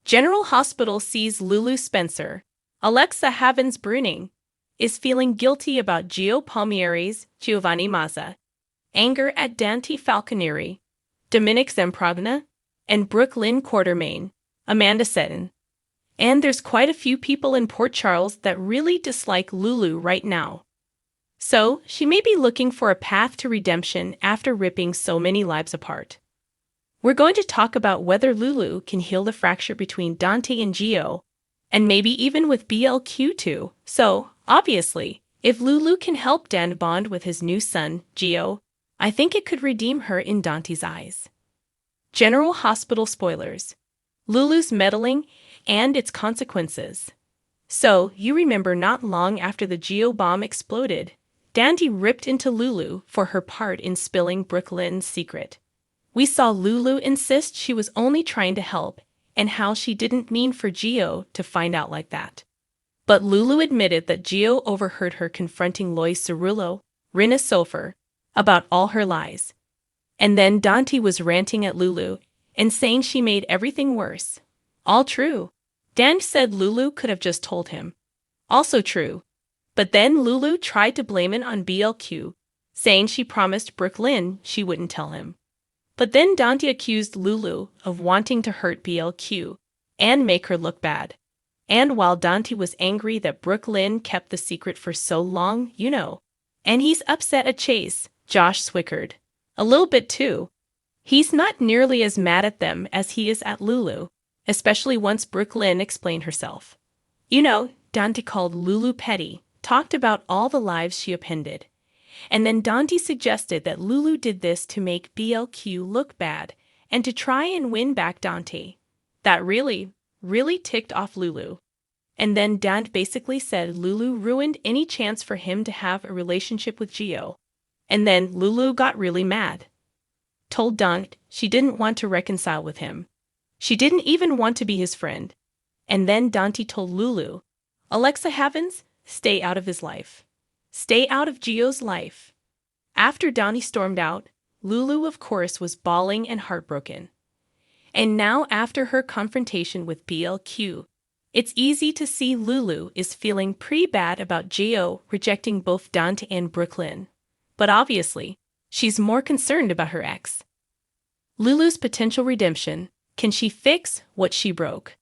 General Hospital sees Lulu Spencer. Alexa Havens-Bruning is feeling guilty about Gio Palmieri's Giovanni Mazza. Anger at Dante Falconeri, Dominic Zemprovna, and Brooklyn Quartermain, Amanda Seton. And there's quite a few people in Port Charles that really dislike Lulu right now. So, she may be looking for a path to redemption after ripping so many lives apart. We're going to talk about whether Lulu can heal the fracture between Dante and Gio, and maybe even with BLQ too. So, obviously, if Lulu can help Dan bond with his new son, Gio, I think it could redeem her in Dante's eyes. General Hospital spoilers. Lulu's meddling and its consequences. So, you remember not long after the Gio bomb exploded, Dante ripped into Lulu for her part in spilling Brooklyn's secret. We saw Lulu insist she was only trying to help and how she didn't mean for Gio to find out like that. But Lulu admitted that Gio overheard her confronting Lois Cerullo, Rinna Sofer, about all her lies. And then Dante was ranting at Lulu and saying she made everything worse. All true. Dan said Lulu could have just told him. Also true. But then Lulu tried to blame it on BLQ, saying she promised Brooklyn she wouldn't tell him. But then Dante accused Lulu of wanting to hurt BLQ and make her look bad. And while Dante was angry that Brooklyn kept the secret for so long, and he's upset at Chase, Josh Swickard, a little bit too. He's not nearly as mad at them as he is at Lulu, especially once Brooklyn explained herself. Dante called Lulu petty, talked about all the lives she appended. And then Dante suggested that Lulu did this to make BLQ look bad and to try and win back Dante. That really ticked off Lulu. And then Dante basically said Lulu ruined any chance for him to have a relationship with Gio. And then Lulu got really mad. Told Dante she didn't want to reconcile with him. She didn't even want to be his friend. And then Dante told Lulu, Alexa Havens, stay out of his life. Stay out of Gio's life. After Dante stormed out, Lulu, of course, was bawling and heartbroken. And now, after her confrontation with BLQ, it's easy to see Lulu is feeling pretty bad about Gio rejecting both Dante and Brooklyn. But obviously, she's more concerned about her ex. Lulu's potential redemption. Can she fix what she broke?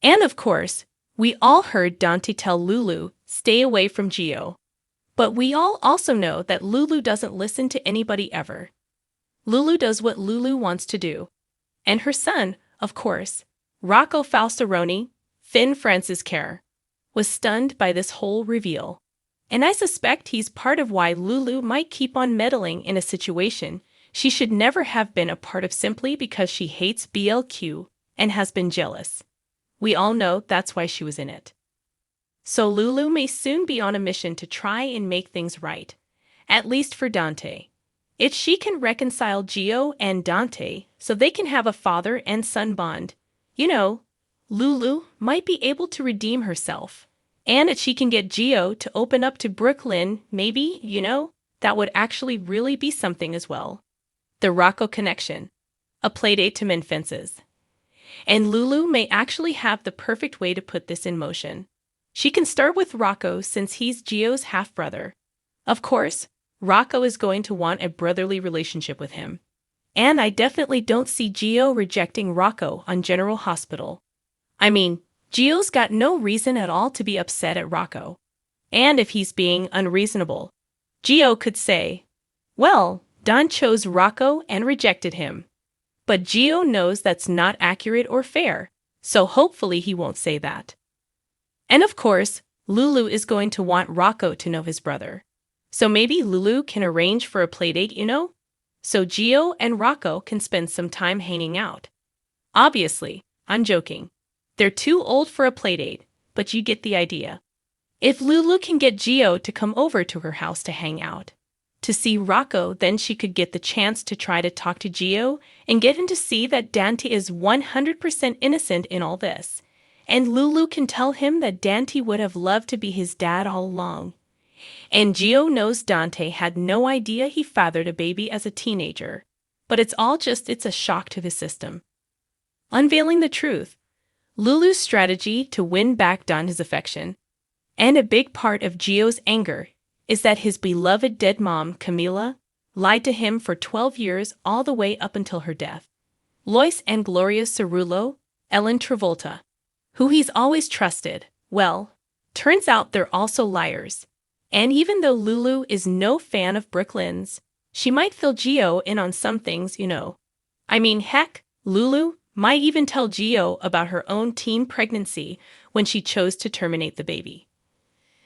And of course, we all heard Dante tell Lulu, stay away from Gio. But we all also know that Lulu doesn't listen to anybody ever. Lulu does what Lulu wants to do. And her son, of course, Rocco Falceroni, Finn Francis Kerr, was stunned by this whole reveal. And I suspect he's part of why Lulu might keep on meddling in a situation she should never have been a part of simply because she hates BLQ and has been jealous. We all know that's why she was in it. So Lulu may soon be on a mission to try and make things right, at least for Dante. If she can reconcile Gio and Dante so they can have a father and son bond, Lulu might be able to redeem herself. And if she can get Gio to open up to Brooklyn, maybe, that would actually really be something as well. The Rocco connection. A playdate to mend fences. And Lulu may actually have the perfect way to put this in motion. She can start with Rocco since he's Gio's half-brother. Of course, Rocco is going to want a brotherly relationship with him. And I definitely don't see Gio rejecting Rocco on General Hospital. I mean, Gio's got no reason at all to be upset at Rocco. And if he's being unreasonable, Gio could say, well, Don chose Rocco and rejected him. But Gio knows that's not accurate or fair, so hopefully he won't say that. And of course, Lulu is going to want Rocco to know his brother. So maybe Lulu can arrange for a playdate, so Gio and Rocco can spend some time hanging out. Obviously, I'm joking. They're too old for a playdate, but you get the idea. If Lulu can get Gio to come over to her house to hang out, to see Rocco, then she could get the chance to try to talk to Gio and get him to see that Dante is 100% innocent in all this. And Lulu can tell him that Dante would have loved to be his dad all along. And Gio knows Dante had no idea he fathered a baby as a teenager. But it's a shock to his system. Unveiling the truth. Lulu's strategy to win back Dante's affection. And a big part of Gio's anger is that his beloved dead mom, Camila, lied to him for 12 years all the way up until her death. Lois and Gloria Cerullo, Ellen Travolta, who he's always trusted, well, turns out they're also liars. And even though Lulu is no fan of Brooklyn's, she might fill Gio in on some things, you know. I mean, heck, Lulu might even tell Gio about her own teen pregnancy when she chose to terminate the baby.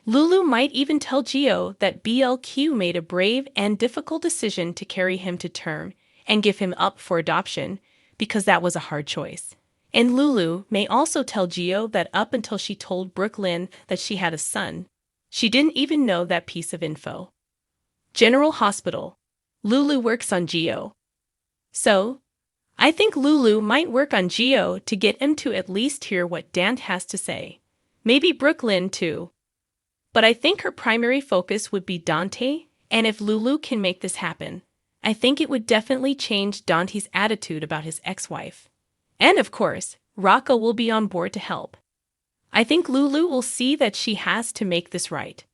Lulu might even tell Gio that BLQ made a brave and difficult decision to carry him to term and give him up for adoption because that was a hard choice. And Lulu may also tell Gio that up until she told Brooklyn that she had a son, she didn't even know that piece of info. General Hospital. Lulu works on Gio. So, I think Lulu might work on Gio to get him to at least hear what Dante has to say. Maybe Brooklyn too. But I think her primary focus would be Dante, and if Lulu can make this happen, I think it would definitely change Dante's attitude about his ex-wife. And of course, Rocco will be on board to help. I think Lulu will see that she has to make this right.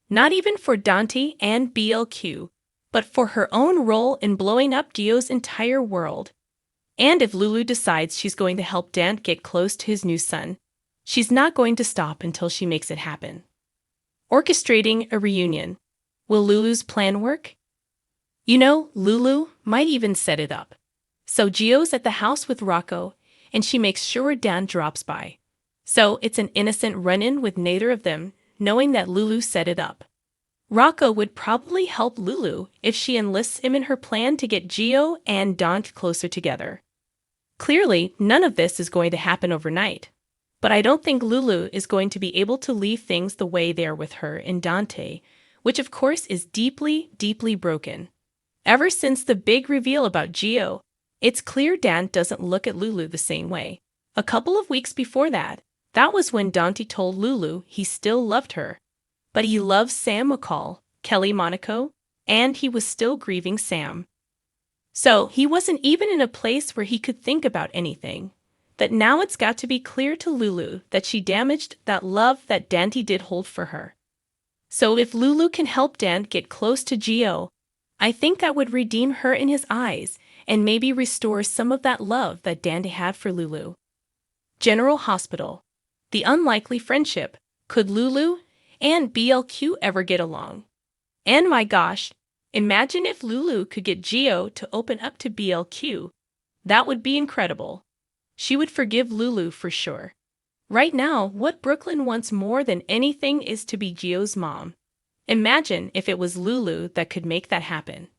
Not even for Dante and BLQ, but for her own role in blowing up Gio's entire world. And if Lulu decides she's going to help Dante get close to his new son, she's not going to stop until she makes it happen. Orchestrating a reunion. Will Lulu's plan work? You know, Lulu might even set it up. So Gio's at the house with Rocco, and she makes sure Dan drops by. So it's an innocent run-in with neither of them, knowing that Lulu set it up. Rocco would probably help Lulu if she enlists him in her plan to get Gio and Dante closer together. Clearly, none of this is going to happen overnight. But I don't think Lulu is going to be able to leave things the way they are with her and Dante, which of course is deeply, deeply broken. Ever since the big reveal about Gio, it's clear Dante doesn't look at Lulu the same way. A couple of weeks before that was when Dante told Lulu he still loved her. But he loves Sam McCall, Kelly Monaco, and he was still grieving Sam. So he wasn't even in a place where he could think about anything. That now it's got to be clear to Lulu that she damaged that love that Dante did hold for her. So if Lulu can help Dante get close to Gio, I think that would redeem her in his eyes and maybe restore some of that love that Dante had for Lulu. General Hospital. The unlikely friendship. Could Lulu and BLQ ever get along? And my gosh, imagine if Lulu could get Gio to open up to BLQ. That would be incredible. She would forgive Lulu for sure. Right now, what Brooklyn wants more than anything is to be Gio's mom. Imagine if it was Lulu that could make that happen.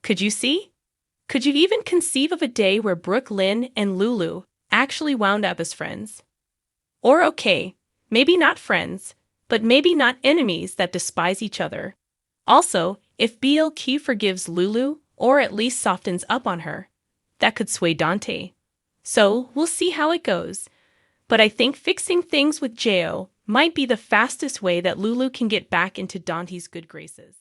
Could you see? Could you even conceive of a day where Brooklyn and Lulu actually wound up as friends? Or okay, maybe not friends, but maybe not enemies that despise each other. Also, if BLQ forgives Lulu, or at least softens up on her, that could sway Dante. So, we'll see how it goes. But I think fixing things with Gio might be the fastest way that Lulu can get back into Dante's good graces.